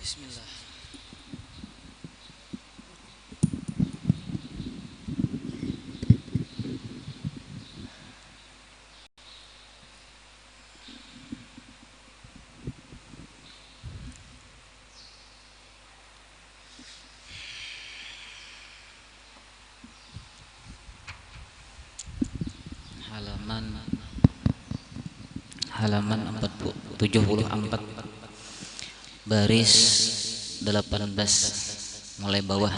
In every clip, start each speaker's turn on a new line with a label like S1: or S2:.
S1: Bismillah. Halaman halaman 74 baris 18 mulai bawah.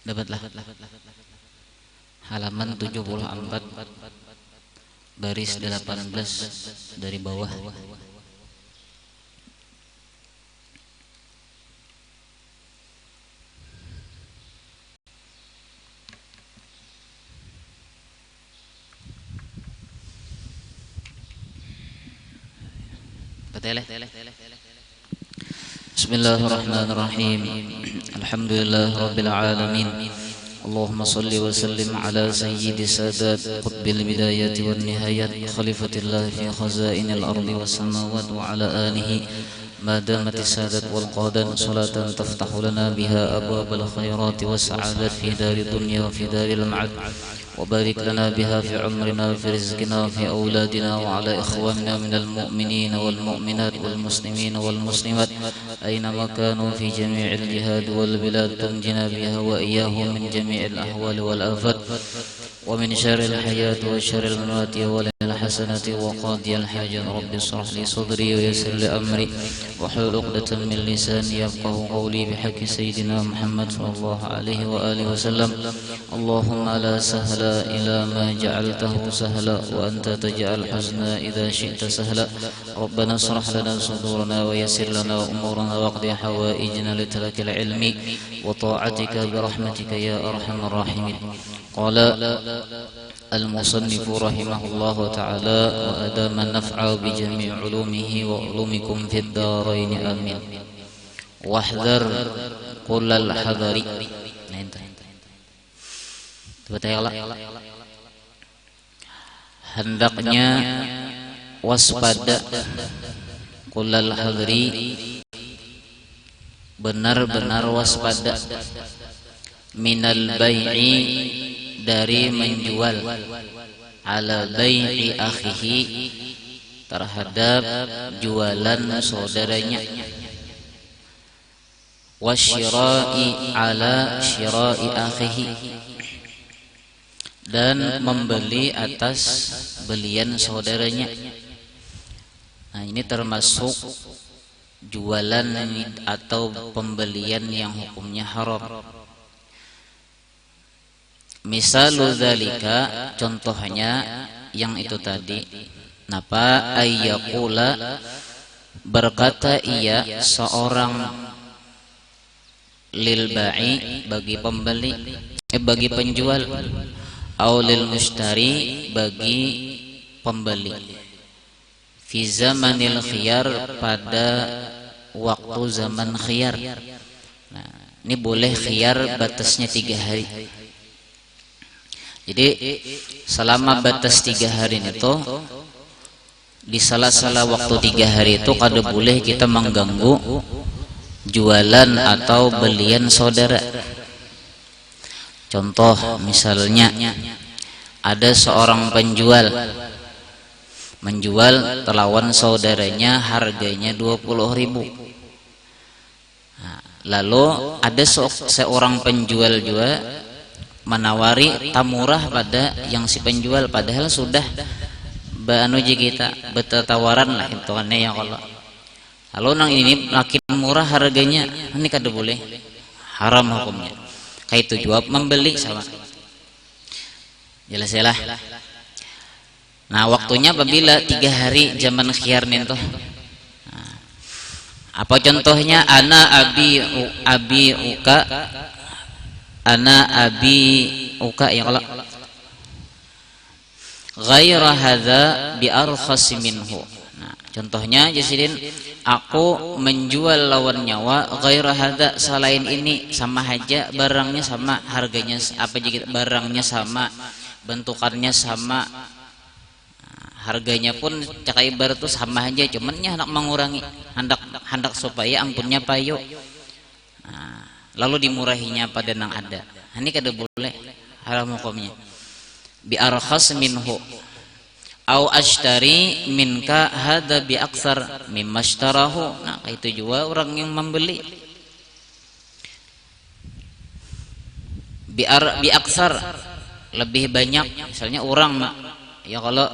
S1: Dapatlah halaman 74 baris 18 dari bawah. Bismillahirrahmanirrahim. Alhamdulillah rabbil alamin. Allahumma salli wa sallim ala sayyidi sadat qutbil bidayati wan nihayat khalifatillah fi khazainil ardi was samawati wa ala alihi ma damati sadat wal qadan salatan taftahu lana biha abwabal khairati was sa'adat fi dari dunya wa fi daril ma'ad وبارك لنا بها في عمرنا وفي رزقنا وفي أولادنا وعلى إخواننا من المؤمنين والمؤمنات والمسلمين والمسلمات أينما كانوا في جميع الجهاد والبلاد تنجنا بها وإياهم من جميع الأحوال والآفات ومن شر الحياة وشر الممات وللحسنة وقاضي الحاجة رب اشرح لي صدري ويسر لي أمري واحلل عقدة من لساني يفقه قولي بحق سيدنا محمد صلى الله عليه وآله وسلم اللهم لا سهل إلا ما جعلته سهلا وأنت تجعل الحزن إذا شئت سهلا ربنا اشرح لنا صدورنا ويسر لنا أمورنا واقضي حوائجنا لترك العلم وطاعتك برحمتك يا أرحم الراحمين. قال المصنف رحمه الله تعالى وأدام النفع بجميع علومه وعلومكم في الدارين آمين. واحذر كل الحذر. Hendaknya waspada kullal hadri, benar-benar waspada, minal bai'i, dari menjual, ala bai'i akhihi, terhadap jualan saudaranya, wasyira'i ala syira'i akhihi, dan membeli atas belian saudaranya. Nah, ini termasuk jualan atau pembelian yang hukumnya haram. Misalu dzalika, contohnya yang itu tadi, napa ayyaqula, berkata ia seorang, lil ba'i, bagi pembeli, bagi penjual, aulil mushtari, bagi pembeli, fi zamanil khiyar, pada waktu zaman khiyar. Nah, ini boleh khiyar batasnya 3 hari. Jadi selama batas 3 hari itu, di salah-salah waktu 3 hari itu kada boleh kita mengganggu jualan atau belian saudara. Contoh misalnya ada seorang penjual menjual telawan saudaranya harganya 20.000. Nah, lalu ada seorang penjual juga menawari tamurah pada yang si penjual, padahal sudah banuji kita bertawaran lah hitungannya ya Allah. Lalu nang ini makin murah harganya, ini kada boleh, haram hukumnya. Kayak itu jawab membeli sama. Jelas lah. Nah, waktunya apabila 3 hari zaman khiyar nih tuh. Nah, apa contohnya? Ana abi uka ya Allah. Ghaira hadza bi arkhas minhu. Nah, Contohnya jasidin, aku menjual lawan nyawa ghaira hadza, selain ini, sama aja barangnya sama, harganya apa jika barangnya sama, bentukannya sama, harganya pun cakai ibarat tuh sama aja, cuman nya hendak mengurangi, hendak supaya ampunnya payo. Lalu dimurahinya pada nang ada. Ini kada boleh, haram hukumnya. Bi arkhas minhu au ashtari minka hadza bi aktsar mimma ashtarahu. Nah, itu juga orang yang membeli bi aksar, lebih banyak. Misalnya orang ya kalau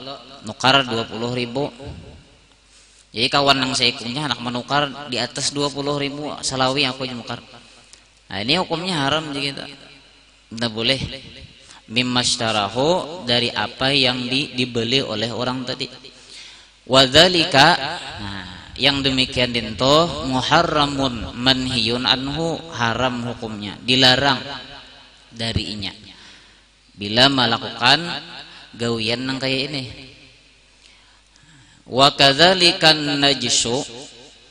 S1: nukar 20.000, jadi kawan yang saya ikutnya anak menukar di atas 20.000 salawi aku nukar. Nah, ini hukumnya haram gitu. Tidak boleh. Mimmashtarahu, dari apa yang dibeli oleh orang tadi. Wadzalika, yang demikian dinto muharramun manhiyun anhu, haram hukumnya, dilarang darinya bila melakukan gawian yang kayak ini. Wa kadzalika najsu,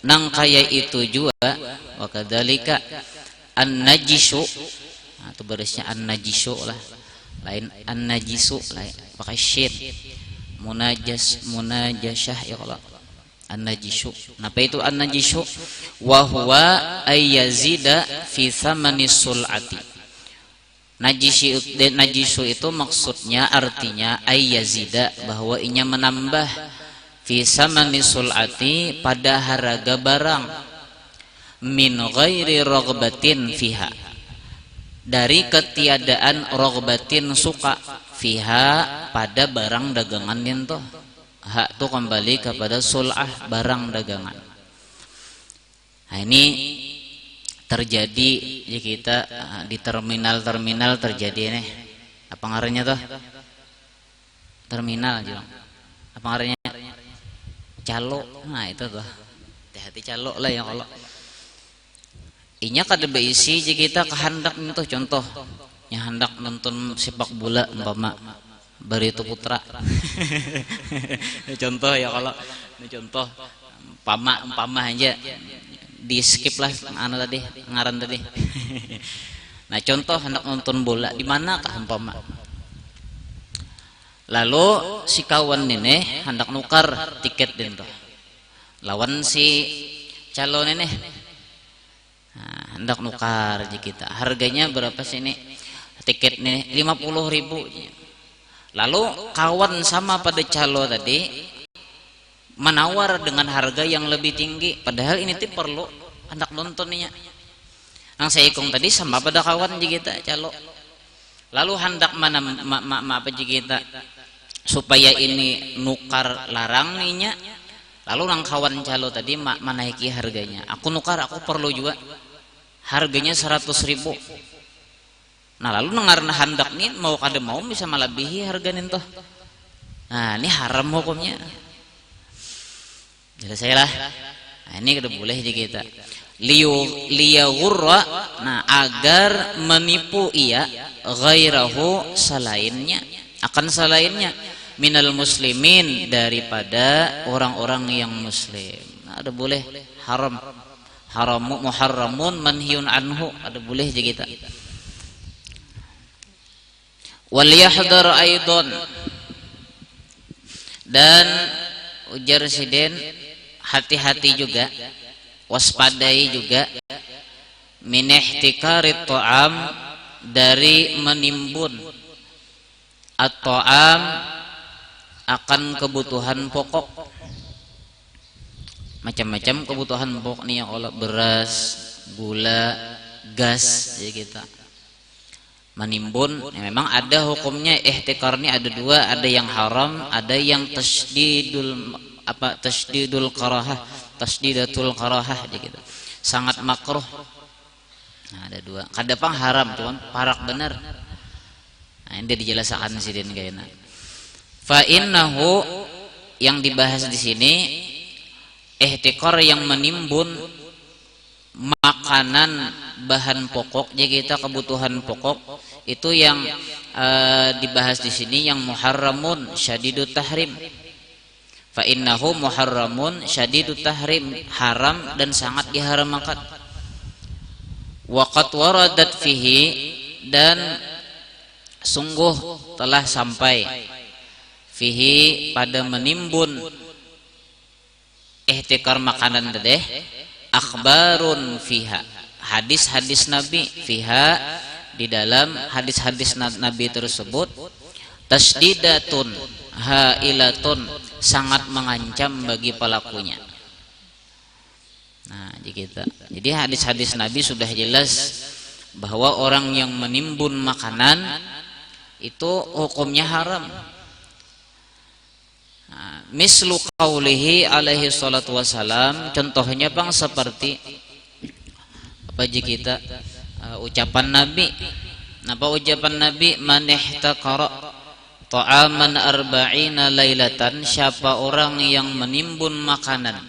S1: nang kayak itu juga. Wa kadzalika an-najsu, itu barisnya an-najsu lah, lain an-najisu, lain pakai syin, munajashah ya kalau an-najisu. Apa itu an-najisu? Wa huwa ayyazida fi thamani sul'ati. Najisu itu maksudnya, artinya ayyazida, bahwa inya menambah, fi thamani sul'ati, pada harga barang, min ghairi raghbatin fiha, dari ketiadaan raghbatin suka, fiha, pada barang dagangan itu. Hak itu kembali kepada sul'ah, barang dagangan. Nah, ini terjadi di kita di terminal terjadi nih. Apa ngarannya tuh? Terminal aja. Apa ngarannya? Calo. Nah, itu tuh. Hati-hati calo lah ya kalau. Inya kada beisi jika kita kehendak itu, contoh yang hendak nonton sepak bola umpama Barito Putra. Contoh ya kalau contoh umpama aja di skip lah tadi ngaran tadi. Nah, contoh hendak nonton bola di mana kah umpama, lalu si kawan ini hendak nukar tiket dinto lawan si calon ini. Nah, hendak nukar kita, harganya berapa sih ini tiket nih? 50.000. Lalu kawan sama pada calo tadi menawar dengan harga yang lebih tinggi, padahal ini tuh perlu hendak nontonnya. Yang saya ikung tadi sama pada kawan kita calo, lalu hendak apa kita supaya ini nukar larang ninya. Lalu nang kawan calo tadi menaiki harganya. Aku nukar, aku perlu juga. Harganya 100.000. Nah, lalu nengarna hendak nih mau kada mau bisa melebihi harga nih toh. Nah, ini haram hukumnya. Jelas saya lah. Nah, ini kada boleh di kita. Liyaghurra, nah agar menipu ia, ghairahu, selainnya, akan selainnya, minal muslimin, daripada orang-orang yang muslim. Nah, ada boleh haram. Muharramun manhiyun anhu, ada boleh je kita. Wal yahdhar aidan, dan ujar siden, hati-hati juga, waspadai juga, min ihtikari ta'am, dari menimbun at-ta'am, akan kebutuhan pokok. Macam-macam kebutuhan pokok nih, kalau beras, gula, gas, jadi kita menimbun. Ya, memang ada hukumnya ihtikar ini ada dua, ada yang haram, ada yang tasdidul karahah, tasdidatul karahah, jadi kita sangat makruh. Nah, ada dua. Kadang haram, cuman parak benar. Nah, ini dijelaskan sidin kayaknya. Fa innahu, yang dibahas di sini ihtikar yang menimbun makanan, bahan pokok, jadi kita kebutuhan pokok itu yang dibahas di sini yang muharramun syadidut tahrim, fa innahu muharramun syadidut tahrim, haram dan sangat diharamkan. Wa qad waradat fihi, dan sungguh telah sampai fihi pada menimbun ihtikar makanan teh akhbarun fiha, hadis-hadis Nabi, fiha di dalam hadis-hadis Nabi tersebut, tasdidatun hailatun, sangat mengancam bagi pelakunya. Nah, jadi hadis-hadis Nabi sudah jelas bahwa orang yang menimbun makanan itu hukumnya haram. Nah, mislu qaulihi alaihi salatu wassalam, contohnya bang seperti apa kita ucapan Nabi. Apa ucapan Nabi? Man ihtaqara ta'aman arba'ina lailatan, siapa orang yang menimbun makanan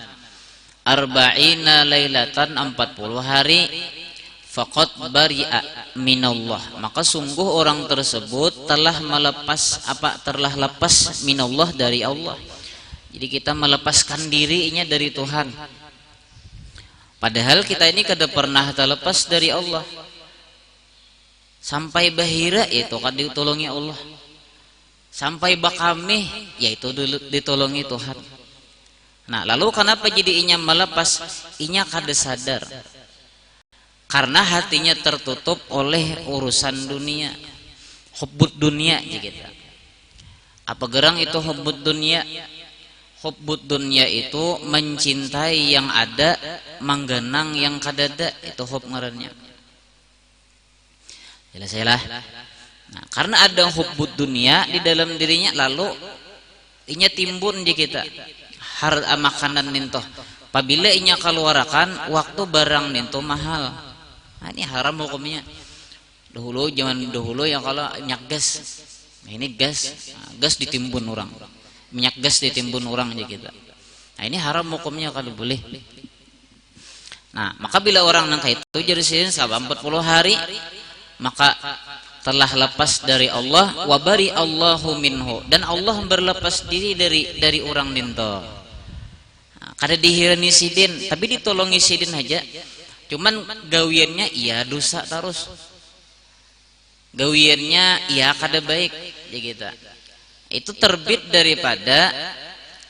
S1: arba'ina lailatan 40 hari, faqad bari'a minallah, maka sungguh orang tersebut telah lepas minallah, dari Allah. Jadi kita melepaskan dirinya dari Tuhan, padahal kita ini kada pernah terlepas dari Allah. Sampai bahira itu kan ditolongi Allah, sampai bakamih yaitu ditolongi Tuhan. Nah, lalu kenapa jadi inya melepas? Inya kada sadar karena hatinya tertutup oleh urusan dunia, hubbud dunia kita. Apa gerang itu hubbud dunia? Hubbud dunia itu mencintai yang ada, manggenang yang kadada, itu hub ngarannya. Jelas. Nah, karena ada hubbud dunia di dalam dirinya, lalu inya timbun di kita makanan nintoh. Apabila inya keluarkan waktu barang nintoh mahal. Nah, ini haram hukumnya. Zaman dahulu yang kalau minyak gas, nah, ini gas, gas ditimbun orang, minyak gas ditimbun orang aja kita. Nah, ini haram hukumnya kalau boleh. Nah, maka bila orang nangka itu jadi sini selama 40 hari, maka telah lepas dari Allah, wa bari Allahu minhu, dan Allah berlepas diri dari orang ninto. Nah, kada dihirani sidin, tapi ditolongi sidin aja. Cuman gawiannya iya dosa terus. Gawiannya iya kada baik ya kita. Itu terbit daripada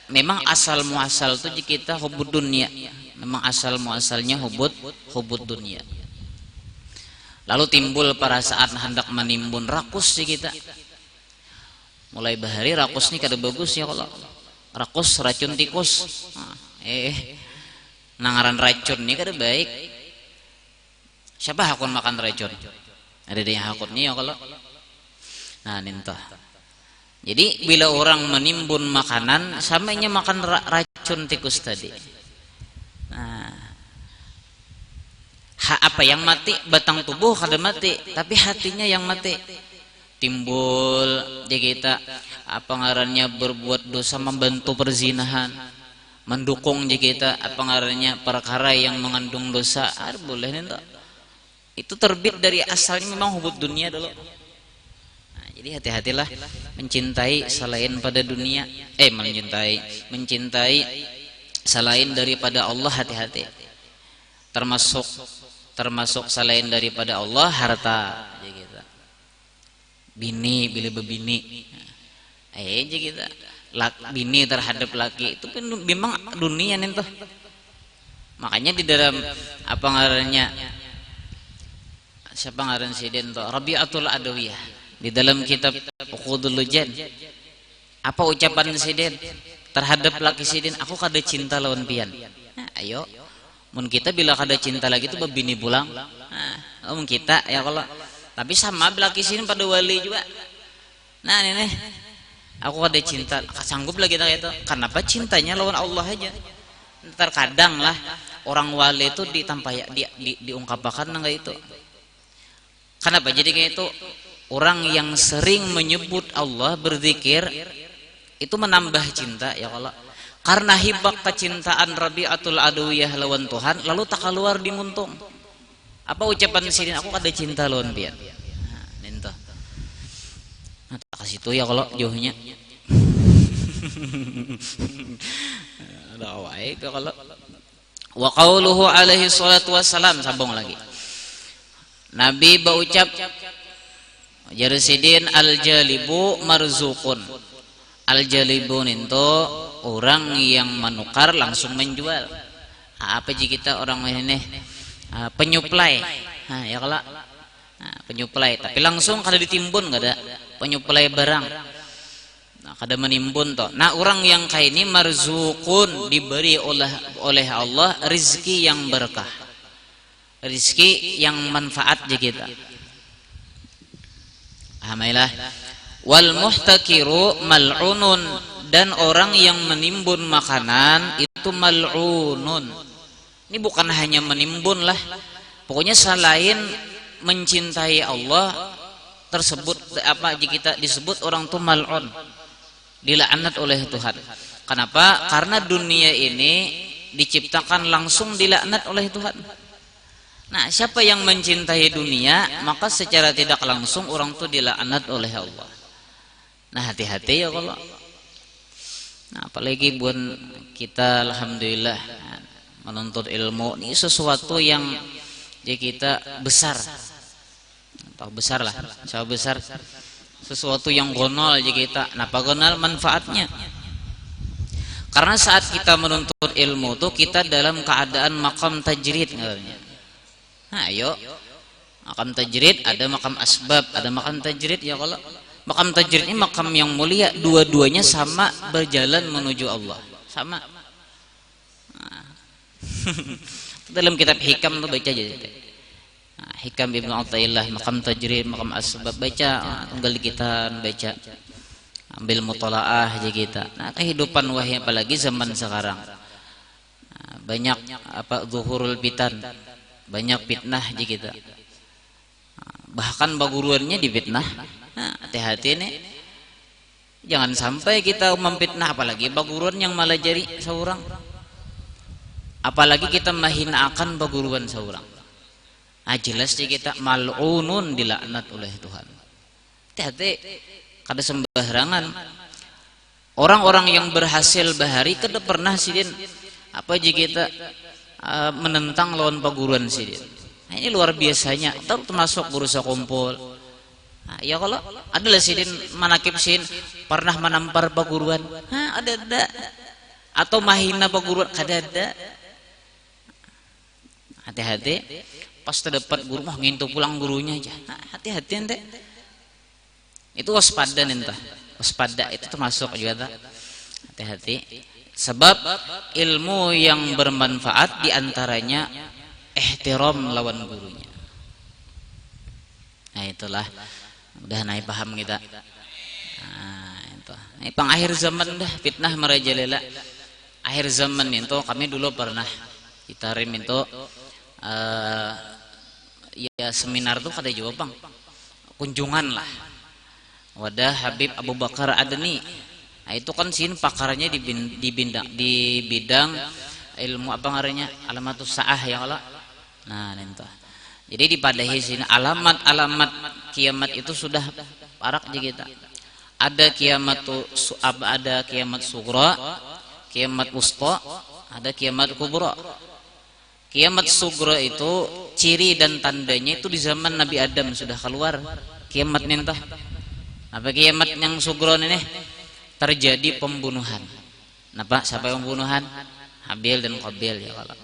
S1: memang asal muasal itu kita hubud dunia. Memang asal muasalnya hubud dunia. Lalu timbul perasaan hendak menimbun rakus sih kita. Mulai bahari rakus ini kada bagus ya kalau. Rakus racun tikus. Nangaran racun ini kada baik. Siapa hakun makan racun? Ada yang hakunnya ya kalau. Nah, nintah. Jadi bila orang menimbun makanan, samanya makan racun tikus tadi. Nah, apa yang mati? Batang tubuh kada mati, tapi hatinya yang mati. Timbul di kita apa ngarannya berbuat dosa, membantu perzinahan, mendukung di kita apa ngarannya perkara yang mengandung dosa. Boleh nintah. Itu terbit dari asalnya memang hubud dunia dulu. Nah, jadi hati-hatilah mencintai selain pada dunia, mencintai selain daripada Allah, hati-hati. Termasuk selain daripada Allah harta, ya kita. Bini bila bebini, aja kita. Bini terhadap laki itu pun memang dunia nih tuh. Makanya di dalam apa ngarannya? Siapa ngaran sidin to? Rabi'atul Adawiyah. Di dalam kitab Uqudul Lujan. Apa ucapan sidin terhadap laki sidin? Aku kada cinta lawan pian. Nah, ayo. Mun kita bila kada cinta lagi itu bebini pulang. Nah, mun kita ya kalau tapi sama laki sidin pada wali juga. Nah, ini aku kada cinta, sanggup lagi kita itu. Kenapa cintanya lawan Allah aja? Terkadang lah orang wali itu diungkapkan enggak itu. Kenapa jadi kayak itu? Orang yang sering menyebut Allah, berzikir, itu menambah cinta ya Allah. Karena hibak kecintaan Rabi'atul Adawiyah lawan Tuhan, lalu tak keluar di muntung. Apa ucapan sini? Aku kada cinta lawan pian. Nah, nento. Nah, tak kasih itu ya kalau jauhnya. Kalau wa qauluhu alaihi salatu wassalam, sambung lagi. Nabi berucap Jarsidin al-jalibu marzuqun. Al-jalibun itu orang yang menukar langsung menjual. Apa jika kita orang ini penyuplai. Ya kalau penyuplai tapi langsung kada ditimbun, kada penyuplai barang. Kada menimbun toh. Nah, orang yang kayak ini marzuqun, diberi oleh Allah rizki yang berkah. Rizki yang manfaat je kita. Alhamdulillah. Wal muhtakiru mal'unun, dan orang yang menimbun makanan itu mal'unun. Ini bukan hanya menimbun lah. Pokoknya selain mencintai Allah tersebut apa jika kita disebut orang itu mal'un, dilaknat oleh Tuhan. Kenapa? Karena dunia ini diciptakan langsung dilaknat oleh Tuhan. Nah, siapa yang mencintai dunia, maka secara tidak langsung orang itu dilaknat oleh Allah. Nah, hati-hati ya kalau. Nah, apalagi buat kita alhamdulillah menuntut ilmu ini sesuatu yang ya kita besar. Tahu besar lah, siapa besar? Sesuatu yang gonol aja kita. Napa gonol? Manfaatnya. Karena saat kita menuntut ilmu tuh kita dalam keadaan maqam tajrid katanya. Nah, ayo. Maqam tajrid ada maqam asbab, ada maqam tajrid ya kalau. Maqam tajrid ini maqam yang mulia, dua-duanya sama berjalan menuju Allah. Sama. Nah. Dalam kitab Hikam tuh baca aja. Hikam Ibnu Athaillah, maqam tajrid, maqam asbab, baca tunggal kita baca. Ambil mutalaah aja kita. Nah, kehidupan wahai apalagi zaman sekarang. Nah, banyak apa zuhurul fitan. Banyak fitnah aja kita. Nah, bahkan baguruannya difitnah. Nah, hati-hati nih. Jangan sampai kita memfitnah apalagi baguruan yang malah jadi seorang. Apalagi kita menghinakan baguruan seorang. Ah, jelas sih kita mal'unun, dilaknat oleh Tuhan. Hati-hati, kada sembarangan. Orang-orang yang berhasil bahari kada pernah sidin apa jika kita menentang lawan perguruan sidin. Nah, ini luar biasanya. Termasuk berusaha kumpul. Nah, ya kalau adalah sidin manakib sidin pernah menampar perguruan, ada. Atau mahina perguruan, kada ada. Hati-hati. Pas terdapat guru mah ngintu pulang gurunya aja. Nah, hati-hati ente. Itu waspada ente. Waspada itu termasuk juga. Hati-hati. Sebab ilmu yang bermanfaat diantaranya ihtiram lawan gurunya. Nah, itulah. Udah naik paham kita. Nah, itu. Ini pengakhir zaman dah fitnah merajalela. Akhir zaman itu kami dulu pernah ditarim itu ya seminar tuh kada jawab bang, kunjungan lah. Wadah Habib Abu Bakar Adni. Nah, itu kan sin pakarnya di bidang ilmu apa ngarannya alamatus saah ya Allah. Nah, entah. Jadi dipadahi sini alamat-alamat kiamat itu sudah parak di kita. Ada kiamat sugra, kiamat wusta, ada kiamat kubra. Kiamat sugra itu ciri dan tandanya itu di zaman Nabi Adam sudah keluar. Kiamat nentah. Apa kiamat yang sugra ini? Terjadi pembunuhan. Napa? Siapa yang pembunuhan? Habil dan Qabil ya Allah.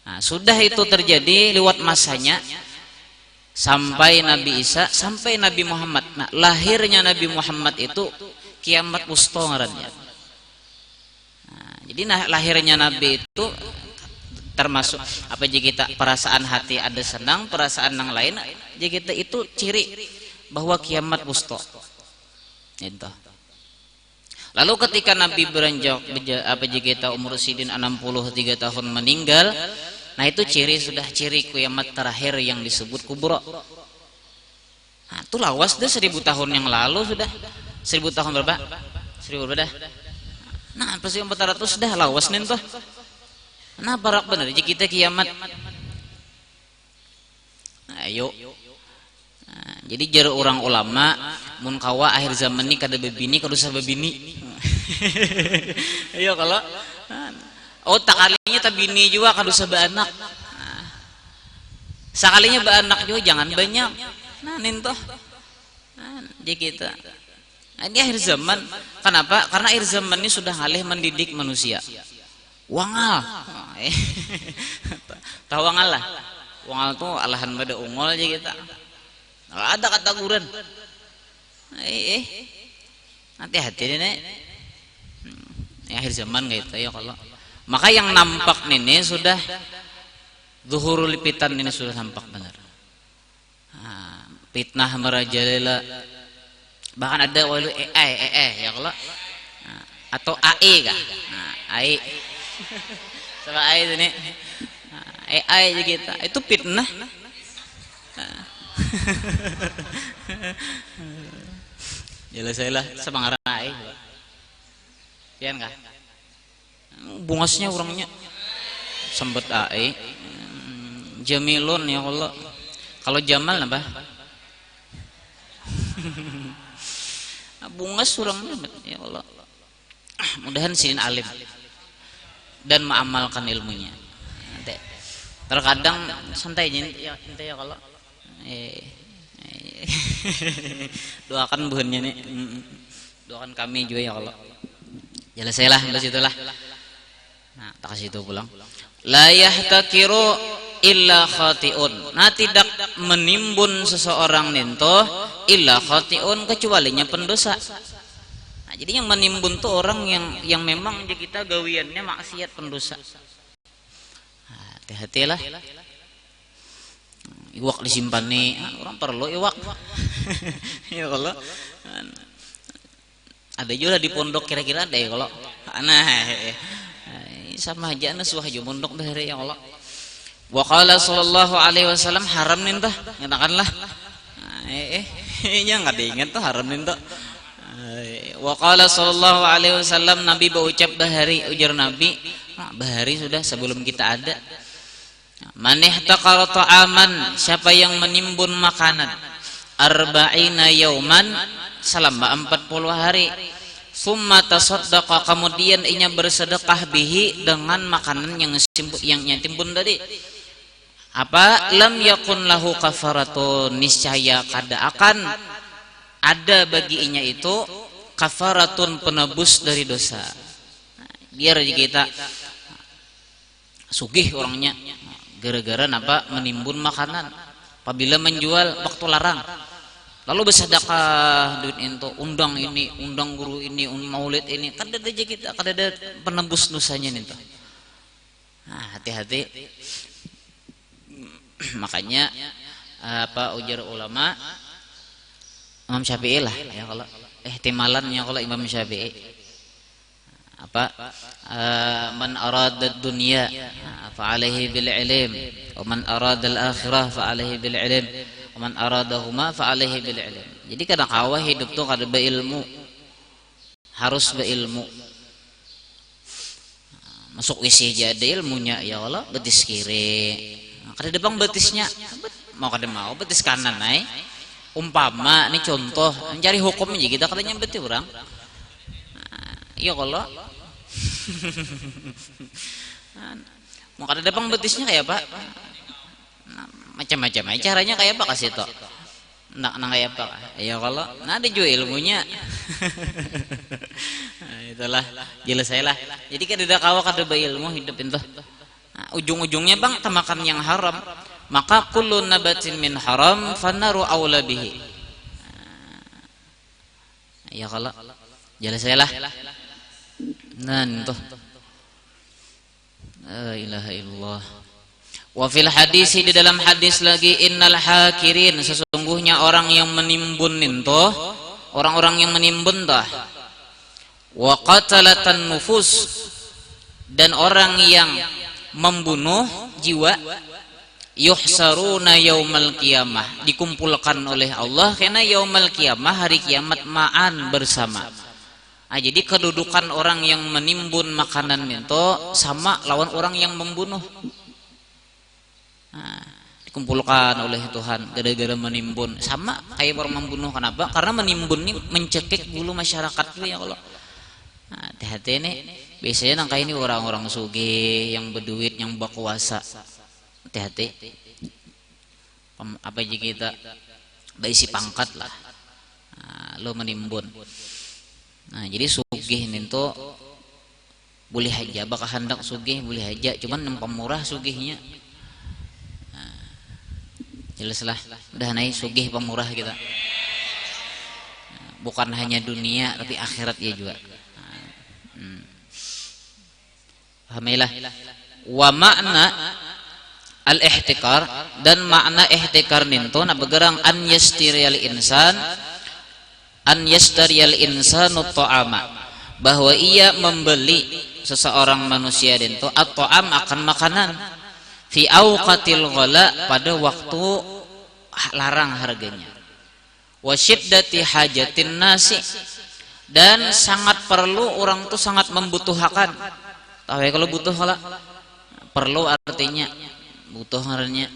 S1: Nah, sudah itu terjadi lewat masanya sampai Nabi Isa, sampai Nabi Muhammad. Nah, lahirnya Nabi Muhammad itu kiamat wusta ngarannya. Nah, jadi lahirnya Nabi itu termasuk apa jika kita perasaan hati ada senang, perasaan yang lain jika kita itu ciri bahwa kiamat wusta. Itu. Lalu ketika Nabi beranjak apa jika kita umur sidin 63 tahun meninggal, nah itu ciri kiamat terakhir yang disebut kubra. Nah, itu lawas dah 1000 tahun yang lalu sudah. 1000 tahun berapa? 1000 berapa dah? Nah, pas 400 dah lawas nih tuh. Nah, barak bener jika kita kiamat. Nah, ayo. Nah, jadi jar orang ulama mun kawa akhir zaman ini kada bebini kada usah bebini. Iya kalau oh tak kalinya tabini juga kalau sebanak. Sekalinya beranak juga jangan banyak. Nah, nintoh. Nah, jadi kita. Nah, ini akhir zaman. Kenapa? Karena akhir zaman ini sudah alih mendidik manusia. Wangal. Tahu wangal lah. Wangal tuh alahan pada ungol aja kita. Nggak ada kata guran. Hati-hati nih. Akhir zaman kayak itu ya kalau. Maka yang nampak nih sudah zuhurul fitan ini sudah nampak benar. Fitnah merajalela. Bahkan ada walu ya kalau atau AE kah? AE. Sama AE ini. AI aja kita. Itu fitnah. Jelas saya lah semangat AE. Pian kah? Bungasnya orangnya sempet AE. Jamilun ya Allah. Kalau Jamal apa? Bungas surangnya ya Allah. Mudahan sin alim dan mengamalkan ilmunya. Terkadang santai ya kalau doakan buhannya nih. Doakan kami juga ya Allah. Jelas saya lah bahas itulah. Nah, tak kasih itu pulang. La yahtakiru illa khatiun. Nah, tidak menimbun seseorang nento illa khatiun kecualinya pendosa. Nah, jadi yang menimbun tuh orang yang memang kita gawiannya maksiat pendosa. Nah, hati-hatilah. Iwak disimpan nih, orang perlu iwak. Ya kalau ada juga di pondok kira-kira ada ya kalau. Nah, sama aja nasuh aja pondok dari ya Allah. Wa qala sallallahu alaihi wasallam haram nintah katakanlah jangan diingat tuh haram nintah. Wa qala sallallahu alaihi wasallam Nabi berucap bahari ujar Nabi bahari sudah sebelum kita ada. Man ihtaqara ta'aman siapa yang menimbun makanan arba'ina yauman selama 40 hari summa tasaddaqa kemudian ianya bersedekah bihi dengan makanan yang timbun tadi apa lam yakun lahu kafaratun niscaya kada akan ada bagi ianya itu kafaratun penebus dari dosa. Biar kita sugih orangnya gara-gara napa menimbun makanan apabila menjual waktu larang lalu bersedekah duit itu undang ini undang guru ini maulid ini kada ada kita kada ada penebus dosanya nih tuh. Nah, hati-hati. Makanya apa ujar ulama Imam Syafi'i lah ya kalau ihtimalannya kalau Imam Syafi'i apa man arada dunya fa alaihi bil ilm wa man arada al akhirah fa alaihi bil ilm wa man aradahuma fa alaihi bil ilm. Jadi kadang kawah hidup tuh kada beilmu harus beilmu masuk WC jadi ilmunya ya Allah betis kiri kada depan betisnya mau kada mau betis kanan naik umpama ini contoh mencari hukumnya kita katanya beti orang iya kalau mau kada depan betisnya kayak apa macam-macam caranya kayak apa kasih toh nak kayak apa ya kalau nah ada juga ilmunya. Nah, itulah jelas saya lah jadi kada kawa kada ilmu hidup itu ujung-ujungnya bang temakan yang haram maka kullu nabatin min haram fanaru aula bihi. Ya kalau jelas saya lah nah itu la ilaha illallah. Wa fil hadis di dalam hadis lagi innal hakirin sesungguhnya orang yang menimbun itu orang-orang yang menimbun dah wa qatalatan nufus dan orang yang membunuh jiwa yuhsaruna yaumal qiyamah dikumpulkan oleh Allah karena yaumal qiyamah hari kiamat ma'an bersama. Nah, jadi kedudukan orang yang menimbun makanan itu sama lawan orang yang membunuh. Nah, dikumpulkan oleh Tuhan gara-gara menimbun sama kayak orang membunuh. Kenapa? Karena menimbun ini mencekik bulu masyarakat ya Allah. Nah, hati-hati ini biasanya nangka ini orang-orang sugih yang berduit yang berkuasa. Hati-hati. Apa aja kita isi pangkat lah. Nah, lo menimbun. Nah, jadi sugih ini tuh boleh aja bakal hendak sugih boleh aja, cuman nempa murah sugihnya. Nah, jelas lah, udah naik sugih pemurah kita. Nah, bukan hanya dunia tapi akhirat ya juga. Pahamilah. Wa makna al-ihtikar, dan makna ihtikar ninto na begerang an yastariyal insanu ta'ama, bahwa ia membeli seseorang manusia ninto at-ta'am akan makanan fi awqatil ghala, pada waktu larang harganya, wa syiddati hajatin nasi, dan sangat perlu orang tuh sangat membutuhkan. Tahu ya kalau butuh kalau perlu artinya butuh artinya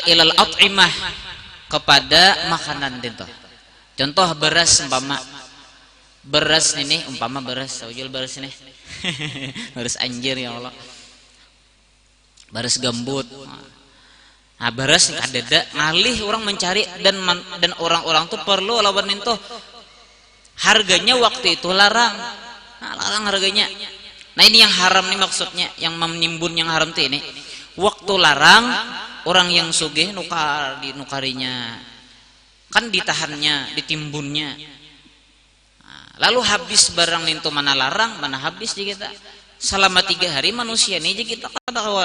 S1: ilal at'imah, kepada makanan itu. Contoh beras, umpama beras ini, umpama beras, tahu jual beras ini beras anjir ya Allah, beras gambut. Nah, beras kadeda ngalih orang mencari, dan orang-orang tuh perlu lawan itu, harganya waktu itu larang. Nah, larang harganya. Nah, ini yang haram nih maksudnya, yang menimbun yang haram tuh ini. Waktu larang, orang yang sugih nukarinya, kan ditahannya, ditimbunnya. Nah, lalu habis barang itu, mana larang, mana habis di kita. Selama 3 hari manusia ini kita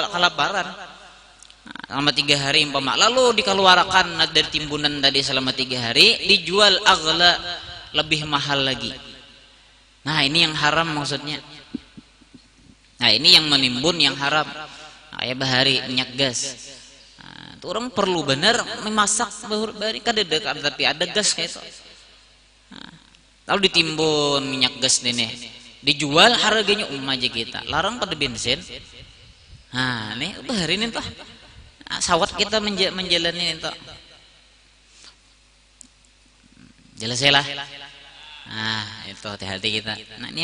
S1: kelaparan. Nah, selama 3 hari umpama, lalu dikeluarkan dari timbunan tadi selama 3 hari, dijual aghla, lebih mahal lagi. Nah, ini yang haram maksudnya. Nah, ini yang menimbun yang haram. Kayak bahari minyak gas. Nah, itu orang perlu benar memasak bahari kadedek, tapi ada gas kayak itu. Nah, lalu ditimbun minyak gas ini, dijual harganya aja kita. Larang pada bensin. Nah, ini bahari ini tuh. Nah, sawat kita menjalani itu. Jelas ya lah. Nah, itu hati-hati kita. Nah, ini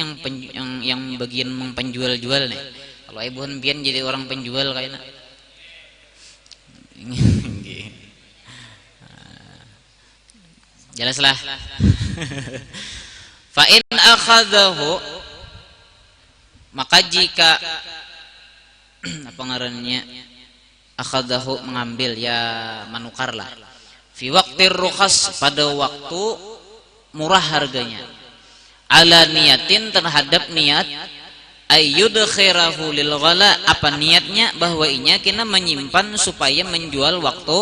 S1: yang bagian penjual-jual nih. Kalau ibu pian jadi orang penjual kayaknya. Jelaslah. Fa in akhadahu, maka jika apa ngarannya, akhadahu mengambil, ya menukarlah, fi waqtir rukhas, pada waktu murah harganya, ala niyatin, terhadap niat, ayyudkhirahu lil ghala, apa niatnya, bahwa inya kena menyimpan supaya menjual waktu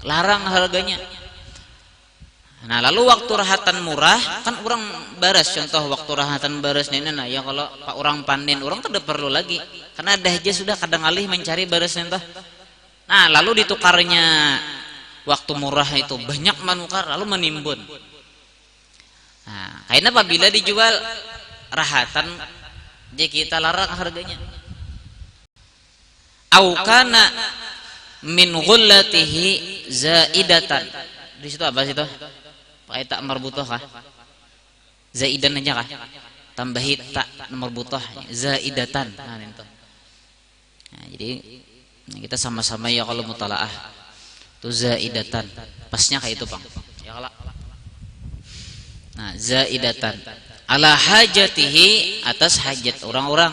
S1: larang harganya. Nah, lalu waktu rahatan murah kan orang baras, contoh waktu rahatan baras ini, nah ya kalau pak orang panen, orang tidak perlu lagi karena ada aja sudah kadang alih mencari baras entah. Nah, lalu ditukarnya waktu murah itu banyak menukar, lalu menimbun. Nah, karena apabila dijual rahatan, jadi kita larang harganya. Au kana min ghullatihi zaidatan. Di situ apa sih itu? Pakai tak marbutah kah? Zaidan aja kah? Tambahi tak marbutah, zaidatan. Nah, itu. Nah, jadi kita sama-sama ya kalau mutalaah itu zaidatan. Pasnya kayak itu, Bang. Ya kalau. Nah, zaidatan ala hajatihi, atas hajat orang-orang.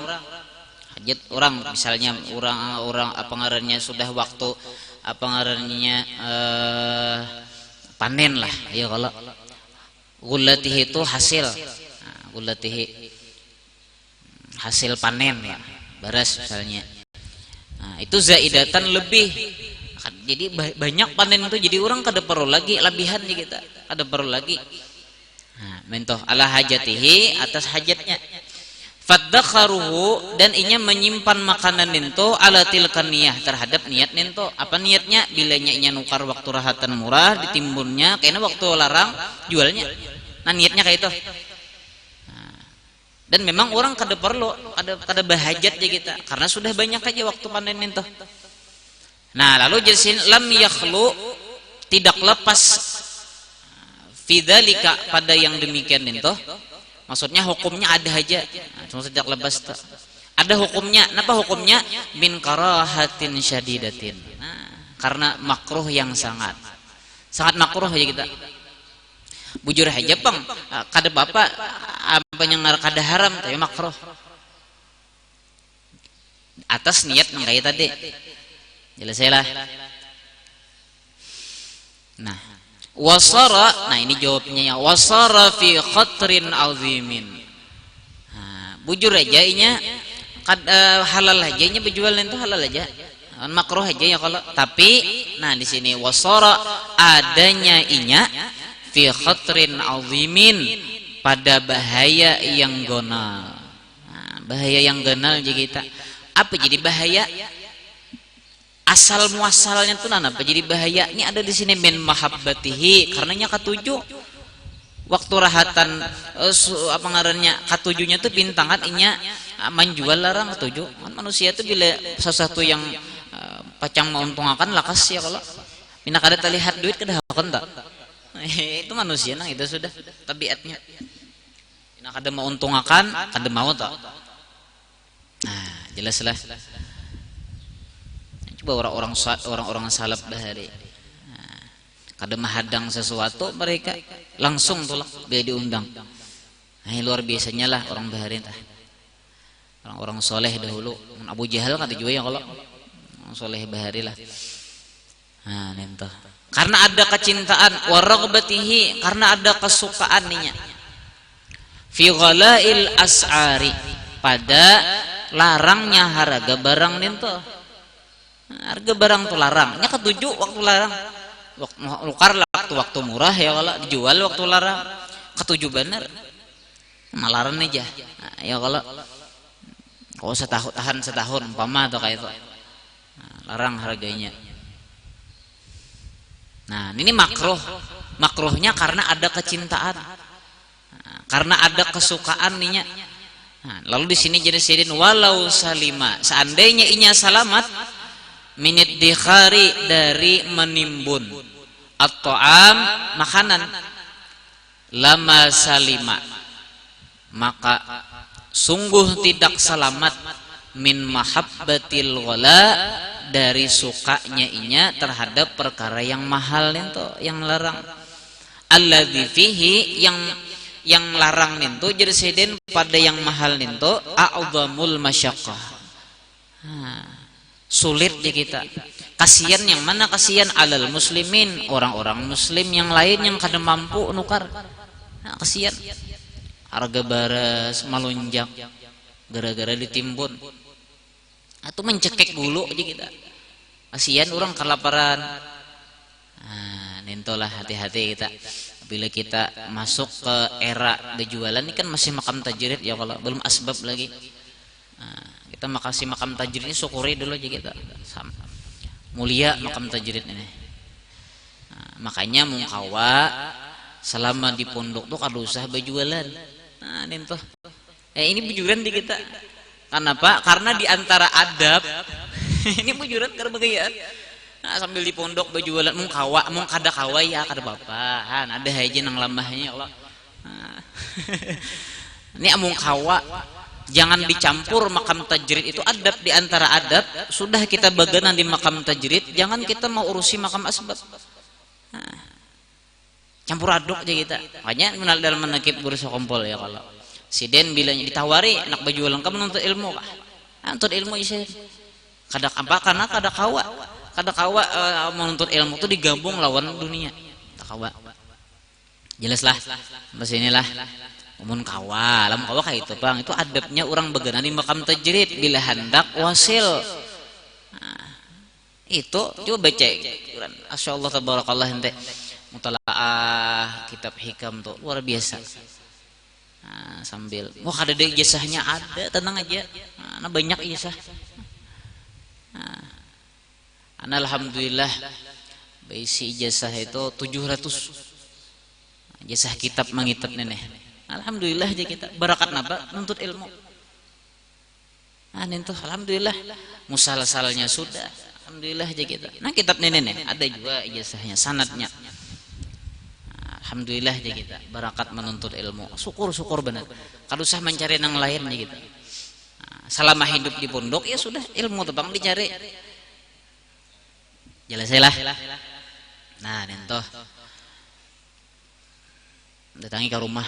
S1: Hajat orang, misalnya orang apa ngarannya sudah waktu apa ngarannya panen lah. Ya kalau gulatihi itu hasil. Nah, gulatihi hasil panen lah, beras misalnya. Nah, itu zaidatan lebih. Jadi banyak panen itu, jadi orang kada perlu lagi lebihan di kita, kada perlu lagi. Nah, mentoh ala hajatihi, atas hajatnya. Faddakharuhu, dan inya menyimpan makanan nento ala tilkan niyah, terhadap niat nento. Apa niatnya? Bilanya inya nukar waktu rahatan murah, ditimbunnya karena waktu larang jualnya. Nah, niatnya kayak itu. Nah, dan memang orang kada perlu, kada bahajat aja kita, karena sudah banyak aja waktu panen nento. Nah, lalu jadi lam yakhlu, tidak lepas fidzalika, pada yang demikian itu, Maksudnya hukumnya ada aja, cuma sejak lepas tak. Ada hukumnya. Napa hukumnya? Min karahatin syadidatin. Karena makruh yang sangat makruh aja kita. Bujur aja pang, kada bapak apa yang kada haram tapi makruh. Atas niat yang kayak tadi. Jelas lah. Nah, wasara, nah ini jawabnya ya, wasara fi khatrin azimin. Nah, bujur aja inya halal aja inya berjualan itu halal aja. Makruh aja ya kalau, tapi nah di sini wasara adanya inya fi khatrin azimin, pada bahaya yang gonal. Nah, bahaya yang gonal jadi kita. Apa jadi bahaya? Asal muasalnya tuh apa jadi bahaya? Ini ada di sini min mahabbatihi, karenanya ketujuh waktu rahatan apa ngarannya ketujuhnya tuh bintangan inya menjual larang ketujuh. Manusia tuh bila sesuatu yang pacang menguntungkan lakas ya kalau mina kada terlihat duit kada hakon tak. Itu manusia nang itu sudah tabiatnya. Mina kada menguntungkan kada mau tak. Nah, jelaslah. Coba orang-orang salaf bahari. Nah, kada mahadang sesuatu mereka langsung tolak dia diundang. Nah, luar biasanya lah orang bahari tah. Orang-orang soleh dahulu. Abu Jahal kada juga ya kalau orang soleh bahari lah. Nah, nentah. Karena ada kecintaan, waraghbatihi, karena ada kesukaan ninya. Fi ghalail as'ari, pada larangnya harga barang nento. Harga barang tuh larang. Nya ketujuh waktu larang. Lukar waktu murah ya kalau dijual waktu larang. Ketujuh bener. Malaran aja. Nah, ya kalau tahan setahun umpama atau kayak itu. Nah, larang harganya. Nah, ini makruh. Makruhnya karena ada kecintaan. Nah, karena ada kesukaan ninya. Nah, lalu di sini jadi sidin walau salima, seandainya inya selamat minit dikhari, dari menimbun at-ta'am, makanan, lama salima, maka sungguh tidak selamat min mahabbatil ghala, dari sukanya inya terhadap perkara yang mahal itu, yang larang. Alladzi fihi, yang larang itu jadi seden pada yang mahal itu a'zamul masyaqqah. Sulit di kita. Kasihan yang mana? Kasihan alal muslimin, orang-orang muslim yang lain yang kada mampu nukar. Nah, kasihan. Harga baras melonjak gara-gara ditimbun. Atau mencekek dulu aja kita. Kasihan orang kelaparan. Nah, nentolah hati-hati kita. Bila kita masuk ke era berjualan ini kan masih makam tajrid ya, kalau belum asbab lagi. Nah, kita makasih makam tajrid ini syukuri dulu aja kita. Mulia makam tajrid ini. Nah, makanya mungkawa selama di pondok tuh kada usah berjualan. Nah, nentoh. Ini bujuran di kita. Kenapa? Karena di antara adab ini bujuran karena begayaan. Nah, sambil di pondok berjualan mung kawa, mung kada kawa ya kada apa-apa. Ada aja nang lambahnya ya Allah. Nah. Ini amung kawa, jangan dicampur makam tajrid, itu adab di antara adab. Sudah kita baganan di makam tajrid, jangan kita mau urusi makam asbab. Nah. Campur aduk aja kita. Makanya menal dalam menakib berusaha kompol ya kalau. Siden bilanya ditawari nak berjualan kamu menuntut ilmu kah? Menuntut ilmu isi. Kada apa? Karena kada kawa. Kada kawa menuntut ilmu itu digabung lawan dunia. Tak kawa. Jelaslah. Sampai sinilah. Umun kawa, lam kawa kayak itu bang. Itu adabnya orang beganan di makam tajrid bila hendak wasil. Nah, itu coba baca. Asyaallah tabarakallah ente. Mutalaah kitab hikam tuh luar biasa. Nah, sambil wah ada deh ijazahnya, ada, tenang aja. Nah, banyak ijazah. Nah, ana alhamdulillah isi ijazah itu 700. Ijazah kitab mangitab nenek. Alhamdulillah aja kita barakat napa nuntut ilmu. Nah, nentuh alhamdulillah musalsalnya sudah. Alhamdulillah aja kita. Nah, kitab nenek ada juga ijazahnya, sanadnya. Nah, Alhamdulillah aja kita barakat menuntut ilmu, syukur benar. Kalau usah mencari yang lain aja gitu. Selama hidup di pondok ya sudah ilmu tebang dicari. Jelaslah. Nah, nentoh datangi ke rumah.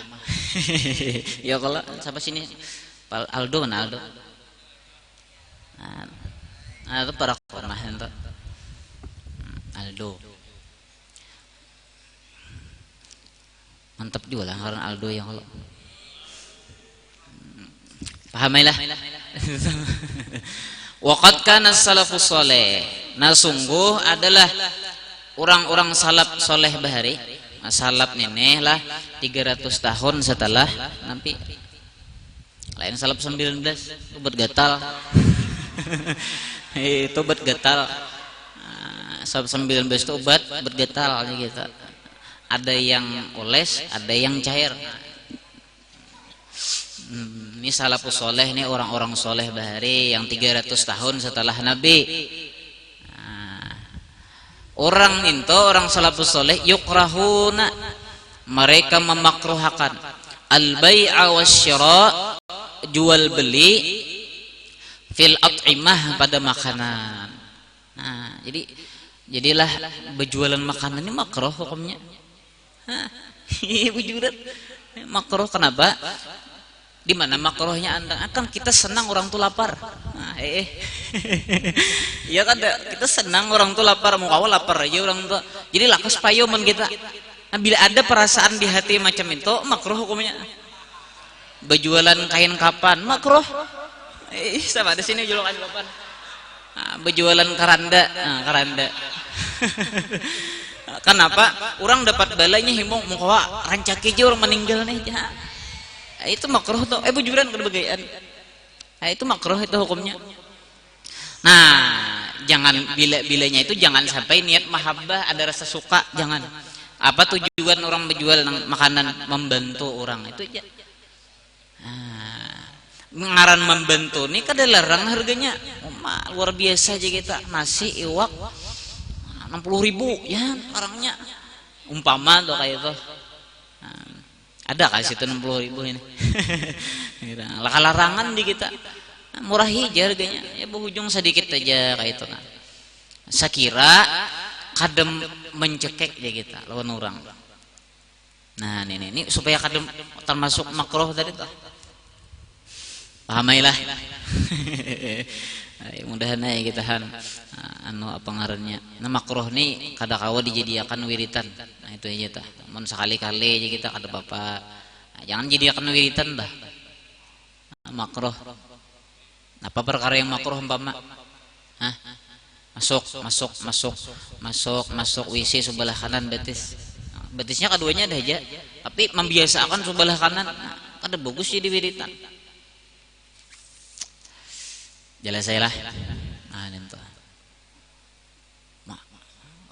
S1: Ya kalau siapa sini? Aldo mana Aldo? Nah, itu para rumah nentoh. Aldo. Mantap juga lah karena Aldo yang kalau pahamilah. Waqad kana salafus saleh. Nah sungguh adalah orang-orang salaf soleh bahari. Salaf neneh lah 300 tahun setelah Nabi. Lain salaf 19 tobat gatal. Tobat gatal. Salaf 19 tobat bergatal gitu. Ada yang oles, ada yang cair. Ini salafus soleh, ini orang-orang soleh bahari yang 300 tahun setelah Nabi. Orang itu, orang salafus soleh, yukrahuna, mereka memakruhakan al-bai'a wasyira, jual beli fil at'imah, pada makanan. Nah, jadilah berjualan makanan ini makruh hukumnya. Iya bujuran makruh. Kenapa? Di mana makruhnya Anda? Akan kita senang orang tuh lapar. Iya kan kita senang orang tuh lapar, mau awal lapar aja orang tuh. Jadi lakus payoman kita. Nah, bila ada perasaan di hati macam itu makruh hukumnya. Berjualan kain kapan makruh. Sama ada sini jualan kain kapan. Berjualan keranda, keranda. Kenapa? Orang dapat balanya himbong mukawa rancak aja orang meninggal nih. Itu makruh tuh. Bujuran kerbagaian. Itu makruh itu hukumnya. Nah, jangan bilanya itu jangan sampai niat mahabbah, ada rasa suka, jangan. Apa tujuan orang berjual makanan? Membantu orang itu aja. Ngaran membantu ini kan larang harganya. Luar biasa aja kita. Nasi iwak 60.000 ya orangnya umpama tuh kayak itu. Ada kasih itu 60.000 ini. Larangan di kita murah aja harganya ya berujung sedikit aja kayak itu. Sakira kadem mencekek aja kita lawan orang. Nah ini supaya kadem termasuk makruh tadi tuh. Pahamailah. Mudahan aja kita apa ngarannya. Nah makruh nih kada kawa dijadiakan wiritan. Nah itu aja tah. Mun sekali-kali aja kita kada apa-apa. Jangan jadiakan wiritan dah. Makruh. Apa perkara yang makruh umpama? Masuk WC sebelah kanan betis. Betisnya keduanya ada aja. Tapi membiasakan sebelah kanan. Kada bagus jadi wiritan. Jelas saya lah. Nentu.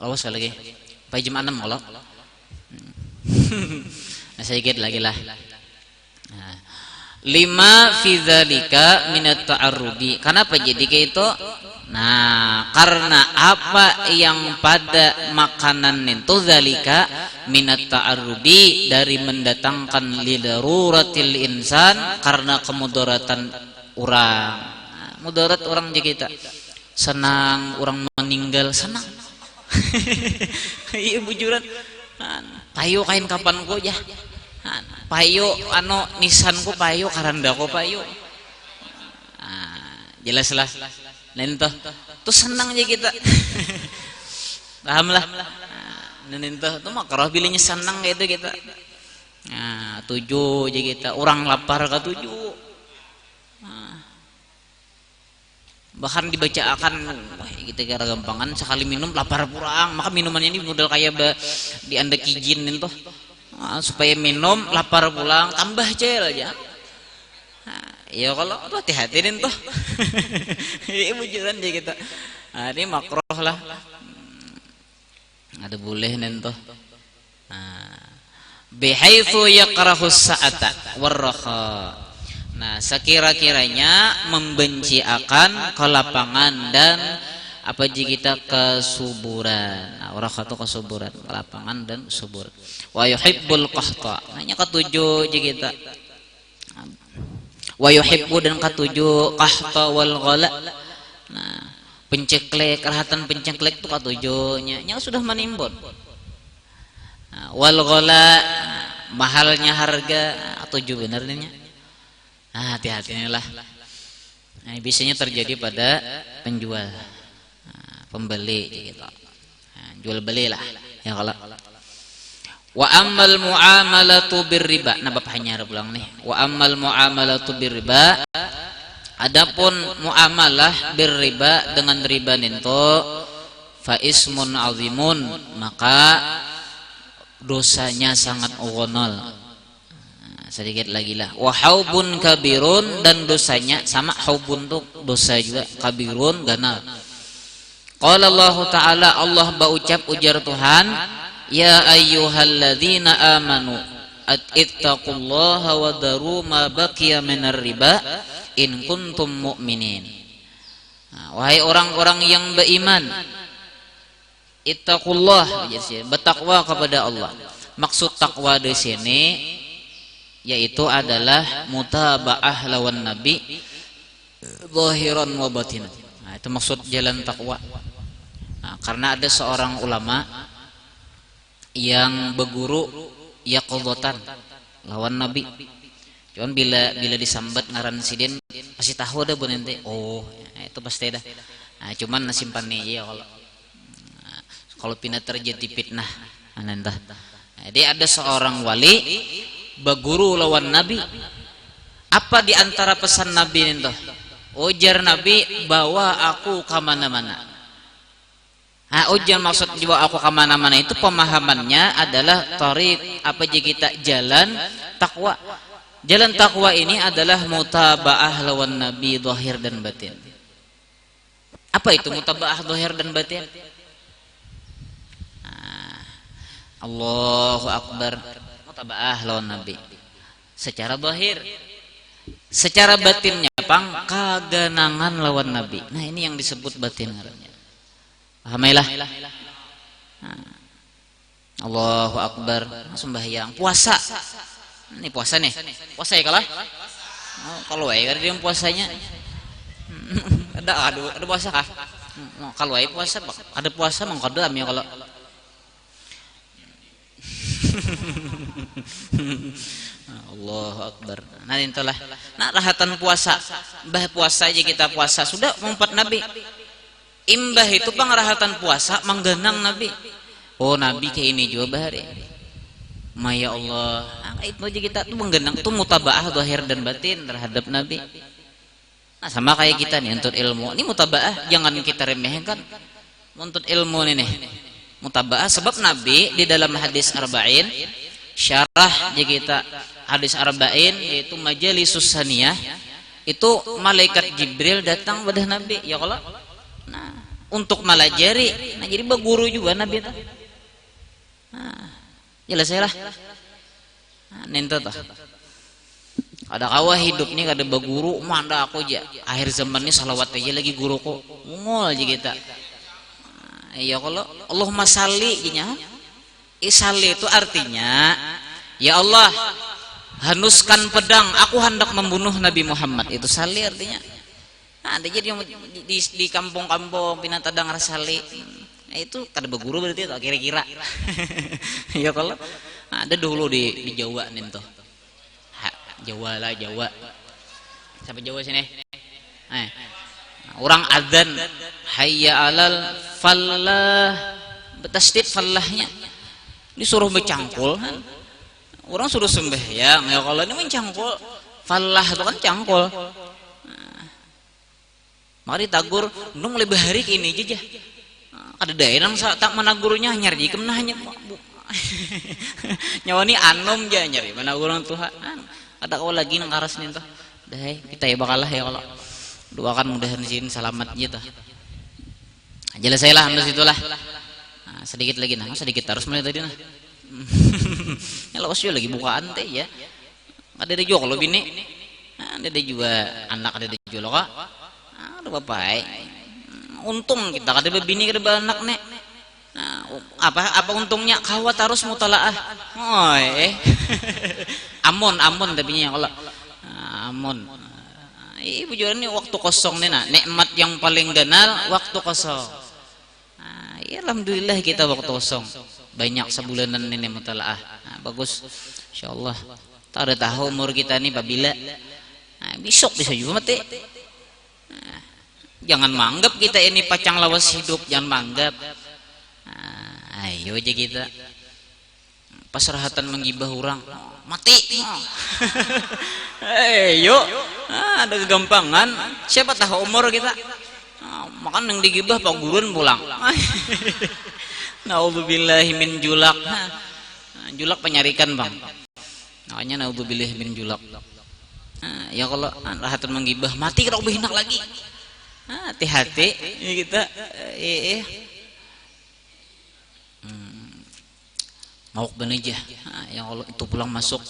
S1: Awas sekali lagi. Pai jam 6 kalau. Nah sedikit lagi lah. Lima fi dzalika minat ta'arrudi. Kenapa jadi kayak itu? Nah, karena apa yang pada makanan itu dzalika minat ta'arrudi, dari mendatangkan lidaruratil insan, karena kemudaratan orang. Mudarat orang aja kita senang orang meninggal senang. Iya bujuran. Payo kain kapan ko ya. Payo nisanku payo karandaku payo. Jelaslah. Lain tuh senang aja kita. Pahamlah. Lain tuh makruh bilanya senang gitu kita. Tujuh aja kita. Orang lapar ke tujuh. Bahkan dibacakan kita kira gampangan sekali minum lapar purang, maka minumannya ini modal kayak di anda kijin itu supaya minum lapar pulang tambah cel aja. Ya kalau hati-hati nih tuh. Ibu jalan aja kita. Ini makruh lah. Ada boleh nih tuh. Bihaitsu yakrahu sa'ata warraha. Nah, sekira-kiranya membenci akan kelapangan dan apa jika kita kesuburan. Nah, orang kata kesuburan, lapangan dan subur. Wa yuhibbul qahta. Hanya ketujuh jika kita. Wa yuhibbu dan ketujuh qahta wal ghala. Nah, penceklek, rahatan penceklek itu ketujuhnya. Yang sudah menimbun. Nah, wal ghala, mahalnya harga, ketujuh benernya. Nah, hati-hati lah. Nah, biasanya terjadi pada penjual, pembeli gitu. Nah, jual belilah ya kalau. Wa ammal muamalatu birriba. Nah, Bapak hanya pulang nih. Wa ammal muamalatu birriba. Adapun muamalah birriba dengan riba nento fa ismun azimun, maka dosanya sangat gonol. Sedikit lagi lah. Wa haubun kabirun, dan dosanya sama haubun tuh dosa juga, kabirun ganal. Qala Allah Ta'ala, Allah berucap ujar Tuhan, ya ayyuhalladzina amanu ittaqullaha wa daru ma baqiya minar riba in kuntum mu'minin. Nah, wahai orang-orang yang beriman, ittaqullah, bertakwa kepada Allah. Maksud takwa di sini yaitu adalah mutaba'ah lawan nabi zahiran wa batinan. Nah, itu maksud jalan takwa. Nah, karena ada seorang ulama yang berguru yaqdhatan lawan nabi. Cuman bila disambat ngaran sidin pasti tahu ada bu nanti. Oh, ya, itu pasti dah. Nah, cuman simpan nih ya kalau pindah terjadi fitnah anantah. Nah, dia ada seorang wali baguru lawan nabi. Apa di antara pesan nabi itu? Ujar nabi, bawa aku ke mana-mana. Nah, ujar maksud bawa aku ke mana-mana itu pemahamannya adalah tariq, apa jika kita jalan takwa. Jalan takwa ini adalah mutaba'ah lawan nabi zahir dan batin. Apa itu mutaba'ah zahir dan batin? Nah, Allahu Akbar. Mutaba'ah lawan nabi secara zahir, secara batinnya pang kaganangan lawan nabi. Nah, ini yang disebut batin ngarannya. Pahamailah. Nah, Allahu Akbar, sembahyang, puasa. Ini puasa nih, puasa ya kalah. Oh, kalau ya dia puasanya ada puasa kah? Kalau ya puasa, ada puasa mengkodam ya kalau. Allahu Akbar. Nah, itulah. Nah, rahatan puasa. Bah puasa aja kita puasa sudah mengumpat Nabi. Imbah itu pangrahatan puasa menggenang Nabi. Oh, Nabi kayak ini juga bahari. Maya Allah. Nah, itu aja kita tuh menggenang tuh mutaba'ah zahir dan batin terhadap Nabi. Nah, sama kayak kita nih untuk ilmu. Ini mutaba'ah jangan kita remehkan. Untuk ilmu ini nih. Mutaba'ah sebab Nabi di dalam hadis arba'in syarah ya kita hadis arba'in yaitu majalisus saniyah itu malaikat Jibril datang pada Nabi ya kalau nah untuk malajari. Nah, jadi berguru juga Nabi itu. Nah, jelas lah. Nah, nento tuh. Ada kawah hidup nih kada berguru manda aku aja. Akhir zaman ini salawat aja lagi guruku. Mungol aja kita. Ya kalau Allahumma salli nya salli itu artinya ya Allah hanuskan pedang, aku hendak membunuh Nabi Muhammad. Itu salli artinya. Nah, ada jadi di kampung-kampung pinatadang rasali. Nah, itu kada berguru berarti itu kira-kira. Ya kalau nah, ada dulu di Jawa nih tuh. Jawa lah Jawa. Sampai Jawa sini. Orang adzan hayya alal fallah, betasdid fallahnya disuruh bercangkul kan? Orang suruh sembahyang ya kalau ini mencangkul fallah itu kan cangkul. Nah, mari tagur nung lebih hari ini aja ada daerah tak menagurnya nyari kemana hanya nyawa ini anom aja nyari menaguran Tuhan. Ada kau lagi nang karas nih tuh dah kita ya bakalah ya kalau doakan mudahan sini selamat gitu. Jelas saya lah ambil situlah. Nah, sedikit lagi nah sedikit harus mulai tadi nah. Ya lawas juga lagi bukaan teh ya. Ada juga kalau bini. Nah, ada juga anak ada juga loh kak. Ada bapak. untung kita kada bebini kada beranak nek. Nah, apa untungnya kawat harus mutalaah. Amon tapi nya kalau amon. Ibu jualan ini waktu kosong nih nak, nikmat yang paling ganal waktu kosong. Ya alhamdulillah kita waktu kosong banyak sebulanan ini mutalaah. Bagus, insyaallah. Tak ada tahu umur kita nih babila. Besok bisa juga mati. Jangan manggap kita ini pacang lawas hidup, jangan manggap. Ayo aja kita pasrahatan menggibah orang mati. Ayo, ada kegampangan. Siapa tahu umur kita. Makan yang digibah pak gurun pulang. Naudzubillahi min julak. Julak penyarikan bang. Namanya naudzubillahi min julak. Ya kalau rahatan menggibah mati kita lebih enak lagi. Hati-hati kita. Mau beneja. Yang kalau itu pulang masuk,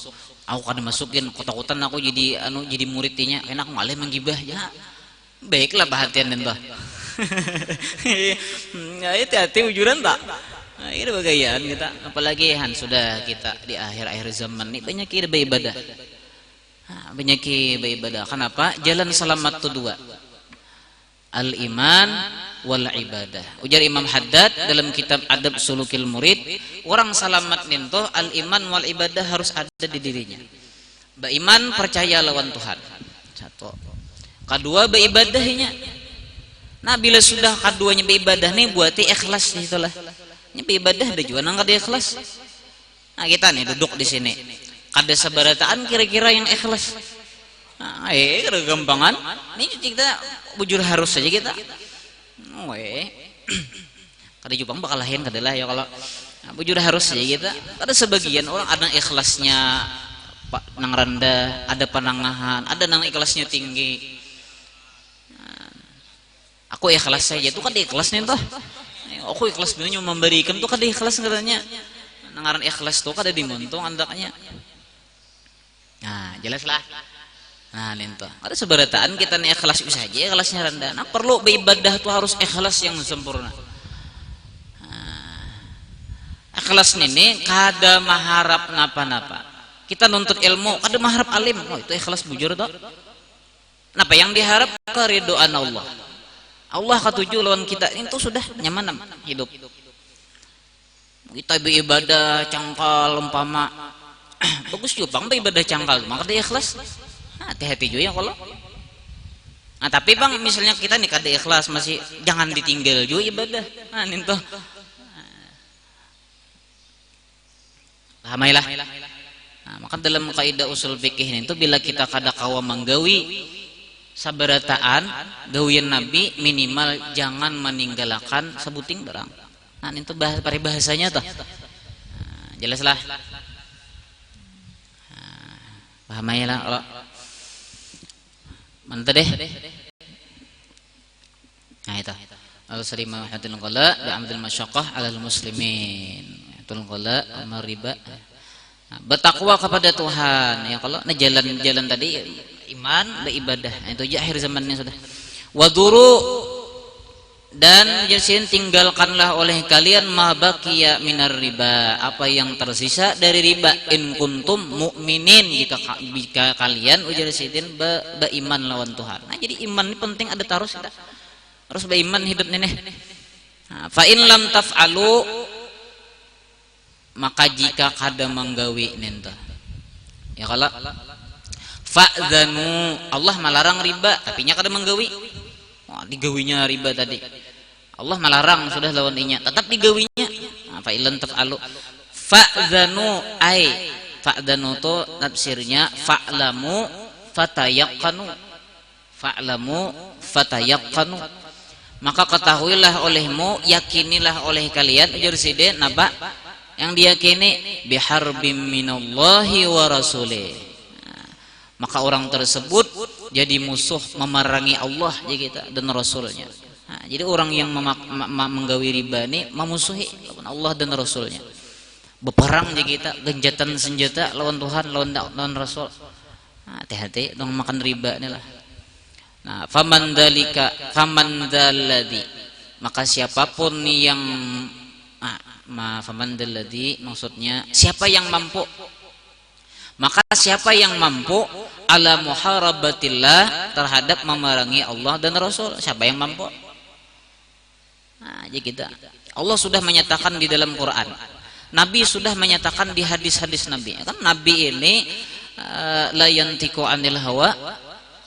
S1: aku kada masukin kota-kotan aku jadi muridnya. Enak malah menggibah ya. Baiklah perhatian dan bah. Hati-hati ujuran tak. Ini bagaian kita, apalagi sudah kita di akhir-akhir zaman ini banyak kita beribadah. Banyak kita beribadah. Kenapa? Jalan selamat itu dua. Al-iman wal ibadah. Ujar Imam Haddad dalam kitab Adab Sulukil Murid, orang selamat ninto al-iman wal ibadah harus ada di dirinya. Beriman percaya lawan Tuhan. Satu. Kedua beribadahnya. Nah bila sudah keduanya beribadah nih buati ikhlas itulah. Ini beribadah ada juga nang kada ikhlas. Nah kita nih duduk di sini. Kada sabarataan kira-kira yang ikhlas. Kada gampangan. Ini kita bujur harus saja kita. Kada jupang bakal lain kada lah ya kalau bujur harus saja kita. Ada sebagian orang ada ikhlasnya nang rendah, ada penangahan, ada nang ikhlasnya tinggi. Aku ikhlas saja itu kan ikhlas nih toh. Aku ikhlas bener memberikan tuh kada ikhlas katanya. Nangaran ikhlas tuh kada dimuntung andaknya. Nah, jelaslah. Nah, ninto. Ada seberataan kita nih ikhlas saja, ikhlasnya rendah. Nah, perlu beribadah tuh harus ikhlas yang sempurna. Ikhlas nih kada maharap napa-napa. Kita nuntut ilmu, kada maharap alim. Oh, itu ikhlas bujur toh. Napa yang diharap keridhaan Allah. Allah katuju lawan kita itu sudah nyaman hidup. Kita beribadah cangkal umpama bagus juga bang beribadah cangkal maka dia ikhlas. Hati-hati juga ya kalau. Nah tapi bang misalnya kita nih kada ikhlas masih jangan ditinggal juga ibadah. Nah ninto. Pahamailah. Nah, maka dalam kaidah usul fikih itu bila kita kada kawa manggawi sabarataan gawian Nabi minimal jangan meninggalkan sebuting barang. Nah itu bahasanya tuh. Nah, jelaslah. Pahamailah kalau mantap deh. Nah itu. Al-Salimah hatil qala bi amdil masyaqqah 'alal muslimin. Hatil qala riba. Bertakwa kepada Tuhan ya kalau nah jalan tadi iman beribadah itu aja akhir zamannya sudah. Waduru dan jasin tinggalkanlah oleh kalian ma baqiya minar riba apa yang tersisa dari riba in kuntum mukminin jika kalian ujar sidin beriman lawan Tuhan. Nah jadi iman ini penting ada terus kita harus beriman hidup nih. Nah, fa in lam taf'alu maka jika kada menggawi nenta ya kalau fa'dzanu Allah melarang riba tapi nya kada menggawi. Wah digawinya riba tadi Allah melarang sudah lawan inya tetap digawinya. Nah, fa ilan taf'alu fa'dzanu ai fa'dzanu to tafsirnya fa'lamu fatayaqqanu maka ketahuilah olehmu yakinilah oleh kalian ujar sidin napa yang diyakini biharbim minallahi wa rasulih. Nah, maka orang tersebut jadi musuh memerangi Allah dan Rasulnya. Nah, jadi orang yang menggawi riba ini memusuhi Allah dan Rasulnya. Berperang kita genjatan senjata lawan Tuhan lawan Rasul. Nah, hati-hati dong makan riba ini lah. Nah, faman dzalladzi Maka siapapun yang maksudnya siapa yang mampu, maka siapa yang mampu ala muharabatillah, terhadap memerangi Allah dan Rasul, siapa yang mampu? Nah, jadi kita, Allah sudah menyatakan di dalam Quran, Nabi sudah menyatakan di hadis-hadis Nabi. Kan Nabi ini la yantiqu anil hawa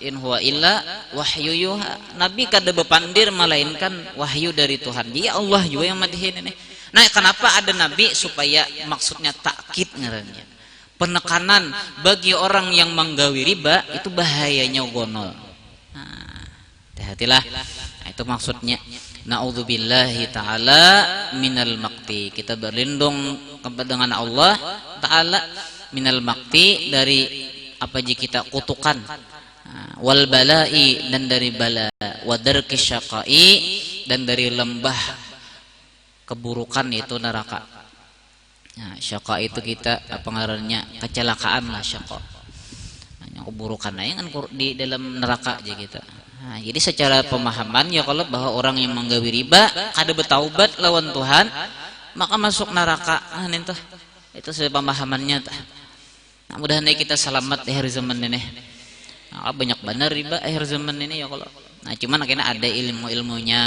S1: in huwa illa wahyu yuha. Nabi kada bepandir melainkan wahyu dari Tuhan. Dia Allah juga yang madihin ini. Nah, kenapa ada Nabi? Supaya maksudnya takkid ngarannya, penekanan bagi orang yang menggawi riba itu bahayanya gonol. Nah, hati-hatilah. Nah, itu maksudnya. Na'udzubillahi ta'ala minal makti. Kita berlindung dengan Allah ta'ala minal makti, dari apa jika kita kutukan, wal balai, dan dari bala, wadarki syaqai, dan dari lembah keburukan, itu neraka. Nah, syaqa itu kita apa ngarannya, kecelakaan lah syaqa. Nah, keburukan yang kan di dalam neraka aja kita. Nah, jadi secara pemahaman ya, kalau bahwa orang yang menggawi riba kada bertaubat lawan Tuhan maka masuk neraka. Nah, itu secara pemahamannya. Nah, mudah-mudahan kita selamat di akhir zaman ini. Nah, banyak benar riba akhir zaman ini ya kalau. Nah, cuman akhirnya ada ilmu-ilmunya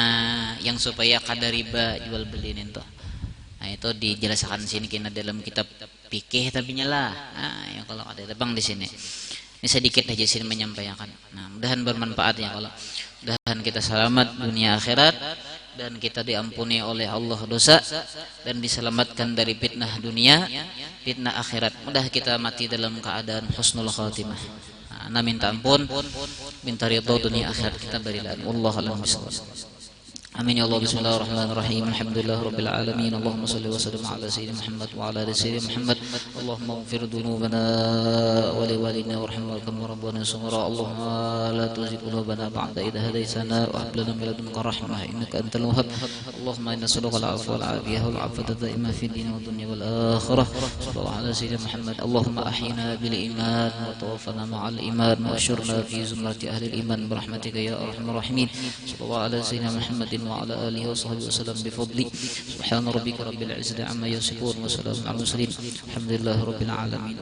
S1: yang supaya kada riba jual beli ini tuh. Nah, itu dijelaskan sini kena dalam kitab fikih tapi nyala. Nah, ya kalau ada tebang di sini. Ini sedikit aja sini menyampaikan. Nah, mudahan bermanfaat ya kalau. Mudahan kita selamat dunia akhirat, dan kita diampuni oleh Allah dosa, dan diselamatkan dari fitnah dunia, fitnah akhirat. Mudah kita mati dalam keadaan husnul khatimah. Nah, minta ampun, minta ridho dunia akhirat kita berilah. Wallahu a'lam bishawab. Amin ya Allah. Bismillahirrahmanirrahim. Alhamdulillahirabbil alamin. Allahumma shalli wa sallim ala sayyidina Muhammad wa ala ali sayyidina Muhammad. Allahumma ighfir dhunubana wa li walidina warhamna kama rabbana shaghira. Allahumma la tuzigh qulubana ba'da idh hadaytana wa hab lana min ladunka rahmah innaka antal wahhab. Allahumma inna nas'aluka al-'afwa wal 'afiyah wal 'afwata da'ima fid din wad dunya wal akhirah. Sallallahu ala sayyidina Muhammad. Allahumma ahyina bil iman wa tawaffana ma'al iman wa asyurna fi zumrati ahli al-iman bi rahmatika ya arhamar rahimin. Sallallahu ala sayyidina Muhammadin وعلى آله وصحبه وسلم بفضله. سبحان ربك رب العزة عما يصفون وسلام على المرسلين. الحمد لله رب العالمين.